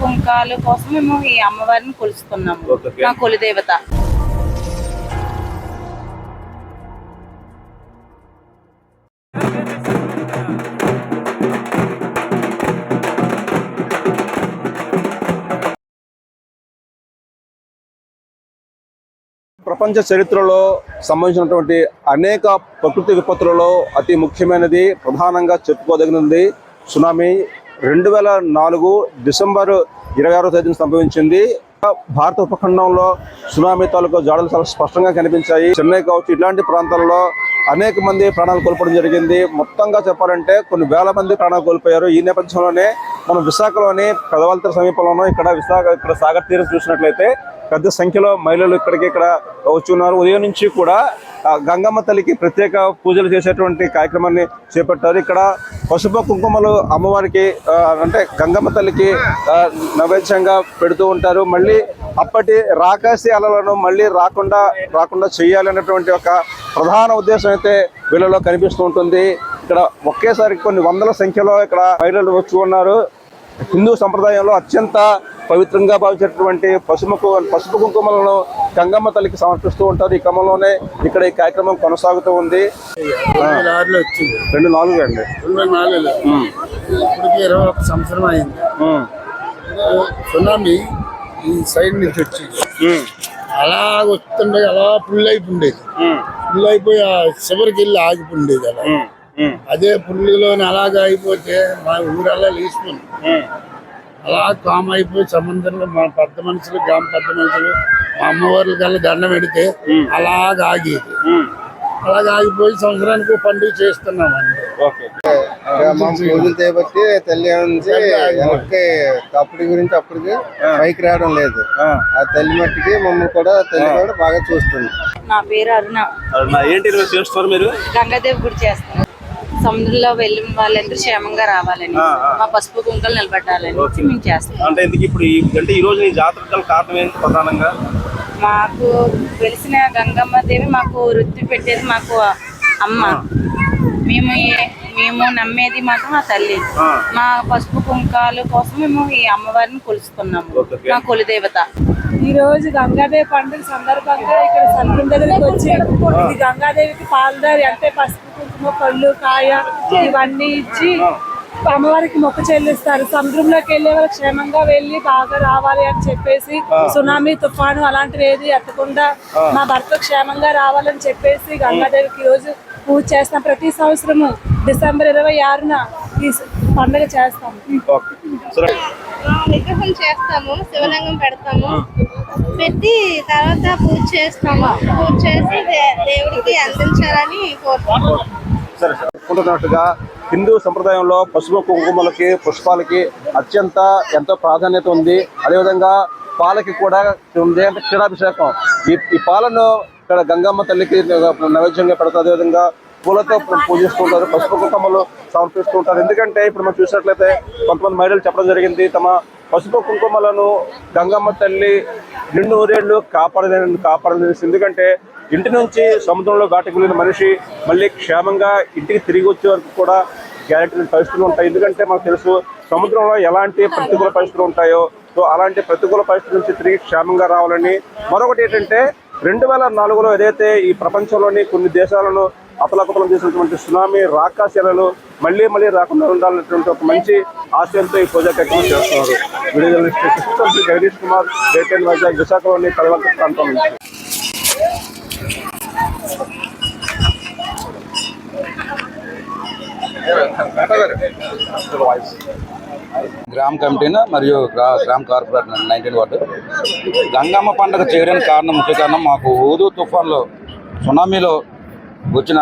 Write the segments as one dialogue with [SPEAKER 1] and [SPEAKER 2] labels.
[SPEAKER 1] కుంకాల కోసం మేము ఈ అమ్మవారిని కొలుస్తున్నాము. మా కులదేవత.
[SPEAKER 2] ప్రపంచ చరిత్రలో సంబంధించినటువంటి అనేక ప్రకృతి విపత్తులలో అతి ముఖ్యమైనది, ప్రధానంగా చెప్పుకోదగినది సునామీ. 2004 డిసెంబర్ 26వ తేదీన సంభవించింది. భారత ఉపఖండంలో సునామీ తాలూకు జాడలు చాలా స్పష్టంగా కనిపించాయి. చెన్నై కావచ్చు, ఇలాంటి ప్రాంతాలలో అనేక మంది ప్రాణాలు కోల్పోవడం జరిగింది. మొత్తంగా చెప్పాలంటే కొన్ని వేల మంది ప్రాణాలు కోల్పోయారు. ఈ నేపథ్యంలోనే మనం విశాఖలోని పెదవల్తర సమీపంలోనూ ఇక్కడ సాగర్ తీరం చూసినట్లయితే పెద్ద సంఖ్యలో మహిళలు ఇక్కడ వచ్చి ఉన్నారు. ఉదయం నుంచి కూడా గంగమ్మ తల్లికి ప్రత్యేక పూజలు చేసేటువంటి కార్యక్రమాన్ని చేపట్టారు. ఇక్కడ పసుపు కుంకుమలు అమ్మవారికి అంటే గంగమ్మ తల్లికి నైవేద్యంగా పెడుతూ ఉంటారు. మళ్ళీ అప్పటి రాకాసి అలలను మళ్ళీ రాకుండా చేయాలనేటువంటి ఒక ప్రధాన ఉద్దేశం అయితే వీళ్ళలో కనిపిస్తూ ఉంటుంది. ఇక్కడ ఒకేసారి కొన్ని వందల సంఖ్యలో ఇక్కడ మహిళలు వచ్చి ఉన్నారు. హిందూ సంప్రదాయంలో అత్యంత పవిత్రంగా భావించేటువంటి పసుపు కుంకుమలను గంగమ్మ తల్లికి సమర్పిస్తూ ఉంటారు. ఈ క్రమంలోనే ఇక్కడ ఈ కార్యక్రమం కొనసాగుతూ ఉంది. 2004 అండి.
[SPEAKER 3] 21 సంవత్సరం అయింది. సునామీ ఈ సైడ్ నుంచి వచ్చి అలా వస్తుండే, అలా ఫుల్ అయిపోయిండేది. ఫుల్ అయిపోయి ఆ చివరికి వెళ్ళి ఆగిపోయిండేది. అలా అదే పుల్లిలోని అలాగా అయిపోతే మా ఊరల్లా లేచిపోయింది. అలా కామ్ అయిపోయి సముద్రంలో మా పెద్ద మనుషులు, గ్రామ పెద్ద మనుషులు, మా అమ్మవార్ల కల్లా దండం పెడితే అలాగా ఆగేది. అలాగ ఆగిపోయి సంవత్సరానికి పండుగ చేస్తున్నామండి.
[SPEAKER 4] పూజలు చేపట్టి తల్లి నుంచి అప్పటి గురించి అప్పటికి పైకి రావడం లేదు. ఆ తల్లి మట్టికి మమ్మల్ని కూడా తల్లి కూడా బాగా చూస్తుంది.
[SPEAKER 1] నా పేరు అరుణ.
[SPEAKER 2] ఏంటి చేస్తారు మీరు?
[SPEAKER 1] గంగాదేవి గుడి చేస్తున్నాం. సముద్రంలో వెళ్ళిన వాళ్ళందరూ క్షేమంగా రావాలని, మా పసుపు కుంకలు నిలబెట్టాలని మేము చేస్తాం.
[SPEAKER 2] అంటే ఇప్పుడు ఈ రోజు ఈ జాతర కారణం ఏంటి? ప్రధానంగా
[SPEAKER 1] మాకు తెలిసిన గంగమ్మ దేవి మాకు వృత్తి పెట్టేది మాకు అమ్మ. మేము నమ్మేది మాత్రం మా తల్లి. మా పసుపు కుంకాల కోసం మేము ఈ అమ్మవారిని కొలుస్తున్నాము. మా కులదేవత.
[SPEAKER 5] ఈ రోజు గంగాదేవి పండుగ సందర్భంగా ఇక్కడ సముద్రం దగ్గరికి వచ్చి ఇది గంగాదేవికి పాలదారి అంటే పసుపు కుంకుమ, పళ్ళు, కాయ ఇవన్నీ ఇచ్చి అమ్మవారికి మొక్కు చెల్లిస్తారు. సముద్రంలోకి వెళ్ళే వాళ్ళు క్షేమంగా వెళ్ళి బాగా రావాలి అని చెప్పేసి, సునామీ, తుఫాను అలాంటివి ఏది ఎత్తకుండా మా భర్త క్షేమంగా రావాలని చెప్పేసి గంగాదేవికి ఈ రోజు పూజ చేస్తాం. ప్రతి సంవత్సరము డిసెంబర్ 26న ఈ పండుగ చేస్తాము.
[SPEAKER 6] విగ్రహం చేస్తాము, శివలింగం పెడతాము, పెట్టి తర్వాత పూజ చేస్తాము. పూజ చేసి దేవుడికి అందించాలని
[SPEAKER 2] కోరుకుంటున్నట్టుగా హిందూ సంప్రదాయంలో పసుపు కుంకుమలకి, పుష్పాలకి ఎంతో ప్రాధాన్యత ఉంది. అదేవిధంగా పాలకి కూడా ఉంది. అంటే క్షీరాభిషేకం. ఈ పాలను ఇక్కడ గంగమ్మ తల్లికి నైవేద్యంగా పెడతారు. అదేవిధంగా పూలతో పూజిస్తూ ఉంటారు, పసుపు కుంకుమలు సమర్పిస్తూ ఉంటారు. ఎందుకంటే ఇప్పుడు మనం చూసినట్లయితే కొంతమంది మహిళలు చెప్పడం జరిగింది, తమ పసుపు కుంకుమలను గంగమ్మ తల్లి నిండు ఊరేళ్లు కాపాడలేని. ఎందుకంటే ఇంటి నుంచి సముద్రంలో ఘాటికి వెళ్ళిన మనిషి మళ్ళీ క్షేమంగా ఇంటికి తిరిగి వచ్చే వరకు కూడా గ్యారెంటీ పరిస్థితులు ఉంటాయి. ఎందుకంటే మనకు తెలుసు సముద్రంలో ఎలాంటి ప్రతికూల పరిస్థితులు ఉంటాయో, సో అలాంటి ప్రతికూల పరిస్థితుల నుంచి తిరిగి క్షేమంగా రావాలని. మరొకటి ఏంటంటే 2004లో ఏదైతే ఈ ప్రపంచంలోని కొన్ని దేశాలను అతలాకుతలం చేసినటువంటి సునామీ, రాకాశీలను మళ్ళీ రాకుండా ఉండాలనేటువంటి ఒక మంచి ఆశయంతో ఈ పూజా కార్యక్రమం చేస్తున్నారు. Video journalist Jagadish Kumar, great and Vizag, విశాఖలోని కలవంత ప్రాంతం నుంచి.
[SPEAKER 7] గ్రామ కమిటీని మరియు గ్రామ కార్పొరేటర్ 19 వార్డు గంగమ్మ పండుగ చేయడానికి ముఖ్య కారణం మాకు హుదూ తుఫాన్లో, సునామీలో వచ్చిన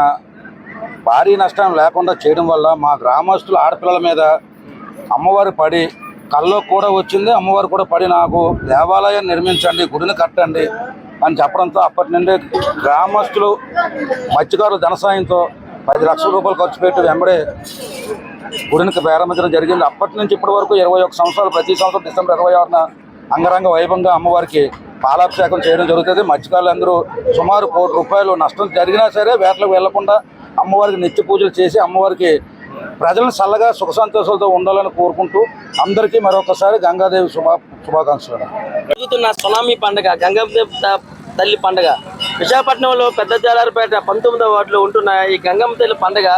[SPEAKER 7] భారీ నష్టం లేకుండా చేయడం వల్ల మా గ్రామస్తుల ఆడపిల్లల మీద అమ్మవారు పడి కల్లో కూడా వచ్చింది. అమ్మవారు కూడా పడి నాకు దేవాలయం నిర్మించండి, గుడిని కట్టండి అని చెప్పడంతో అప్పటి నుండి గ్రామస్తులు మత్స్యకారుల ధనసాయంతో 10 లక్షల రూపాయలు ఖర్చు పెట్టి వెంబడే గుడికి ప్రారంభించడం జరిగింది. అప్పటి నుంచి ఇప్పటి వరకు 21 సంవత్సరాలు ప్రతి సంవత్సరం డిసెంబర్ 26న అంగరంగ వైభవంగా అమ్మవారికి పాలాభిషేకం చేయడం జరుగుతుంది. మత్స్యకారులందరూ సుమారు ₹1 కోటి నష్టం జరిగినా సరే వేటలకు వెళ్లకుండా అమ్మవారికి నిత్య పూజలు చేసి అమ్మవారికి ప్రజలను చల్లగా సుఖ సంతోషాలతో ఉండాలని కోరుకుంటూ అందరికీ మరొకసారి గంగాదేవి శుభాకాంక్షలు.
[SPEAKER 8] జరుగుతున్న సునామీ పండుగ గంగాదేవి తల్లి పండుగ విశాఖపట్నంలో పెద్ద జాలారిపేట 19వ వార్డులో ఉంటున్న ఈ గంగమ్మ తల్లి పండుగ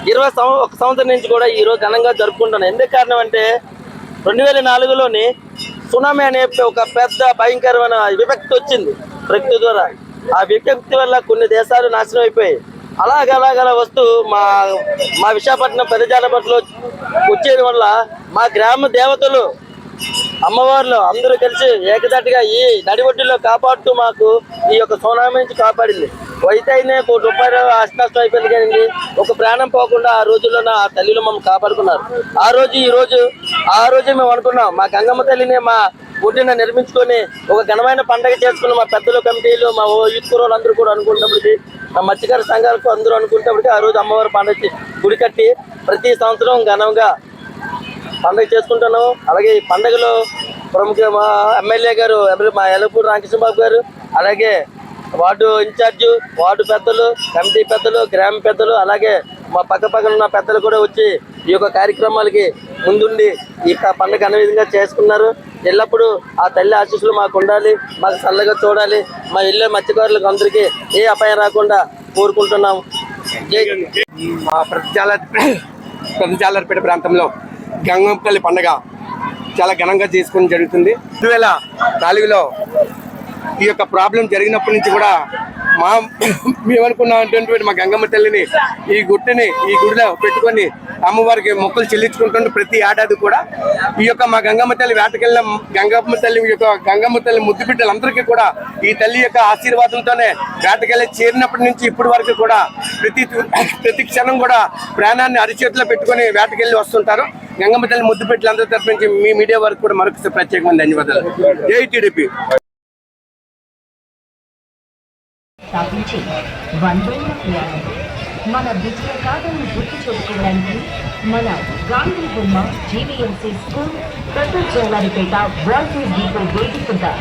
[SPEAKER 8] 21 సంవత్సరం నుంచి కూడా ఈరోజు ఘనంగా జరుపుకుంటున్నాం. ఎందుకు కారణం అంటే 2004లోని సునామీ అనే ఒక పెద్ద భయంకరమైన విపత్తు వచ్చింది ప్రకృతి ద్వారా. ఆ విపత్తు వల్ల కొన్ని దేశాలు నాశనం అయిపోయాయి. అలాగలా వస్తూ మా విశాఖపట్నం పెద్ద జాలపట్లో వచ్చేది వల్ల మా గ్రామ దేవతలు అమ్మవార్లు అందరూ కలిసి ఏకదాటిగా ఈ నడిబొడ్డులో కాపాడుతూ మాకు ఈ యొక్క సునామీ నుంచి కాపాడింది. అయితే ₹1 కోటి నష్టం అయిపోయింది, కానీ ఒక ప్రాణం పోకుండా ఆ రోజుల్లో ఆ తల్లిలో మమ్మల్ని కాపాడుకున్నారు. ఆ రోజు మేము అనుకున్నాం మా గంగమ్మ తల్లిని మా ఒడ్డున నిర్మించుకొని ఒక ఘనమైన పండుగ చేసుకున్న మా పెద్దల కమిటీలు మా యూత్ కుర్రోళ్ళు అందరూ కూడా అనుకున్నప్పటికీ మా మత్స్యకార సంఘాలకు అందరూ అనుకున్నప్పటికీ ఆ రోజు అమ్మవారి పండుగ గుడి కట్టి ప్రతి సంవత్సరం ఘనంగా పండుగ చేసుకుంటున్నాం. అలాగే ఈ పండుగలో ప్రముఖ మా ఎమ్మెల్యే గారు మా ఎలపూడి రామకృష్ణబాబు గారు, అలాగే వార్డు ఇన్ఛార్జు, వార్డు పెద్దలు, కమిటీ పెద్దలు, గ్రామ పెద్దలు, అలాగే మా పక్కన ఉన్న పెద్దలు కూడా వచ్చి ఈ యొక్క కార్యక్రమాలకి ముందుండి ఈ పండుగ అనే విధంగా చేసుకున్నారు. ఎల్లప్పుడూ ఆ తల్లి ఆశీస్సులు మాకు ఉండాలి, మాకు చల్లగా చూడాలి, మా ఇల్లు మత్స్యకారులకు అందరికీ ఏ అపాయం రాకుండా కోరుకుంటున్నాం.
[SPEAKER 9] మా పెద్ద జాలర్పేట ప్రాంతంలో గంగమ్మ తల్లి పండుగ చాలా ఘనంగా చేసుకోవడం జరుగుతుంది. 2004లో ఈ యొక్క ప్రాబ్లం జరిగినప్పటి నుంచి కూడా మేమనుకున్నాం మా గంగమ్మ తల్లిని ఈ గుడిలో పెట్టుకొని అమ్మవారికి మొక్కులు చెల్లించుకుంటుంటే ప్రతి ఏడాది కూడా ఈ యొక్క మా గంగమ్మ తల్లి వేటకెళ్ళిన గంగమ్మ తల్లి ముద్దు బిడ్డలందరికీ కూడా ఈ తల్లి యొక్క ఆశీర్వాదంతోనే వేటకెళ్ళి చేరినప్పటి నుంచి ఇప్పటి వరకు కూడా ప్రతి క్షణం కూడా ప్రాణాన్ని అరిచేతిలో పెట్టుకొని వేటకెళ్ళి వస్తుంటారు. గంగమ్మ తల్లి ముద్దు బిడ్డలందరి తరఫు నుంచి మీ మీడియా వరకు కూడా మరొకసారి ప్రత్యేకమైన ధన్యవాదాలు. జై టీడీపీ.
[SPEAKER 10] స్థాపించి 100 ఏళ్ల ప్రయాణంలో మన విజయ గాథను గుర్తు చూపుకోవడానికి మన గాంధీ బొమ్మ జీవీఎంసీ స్కూల్ పెద్ద జోలారిపేట వాల్టూర్ డిపో వేదికగా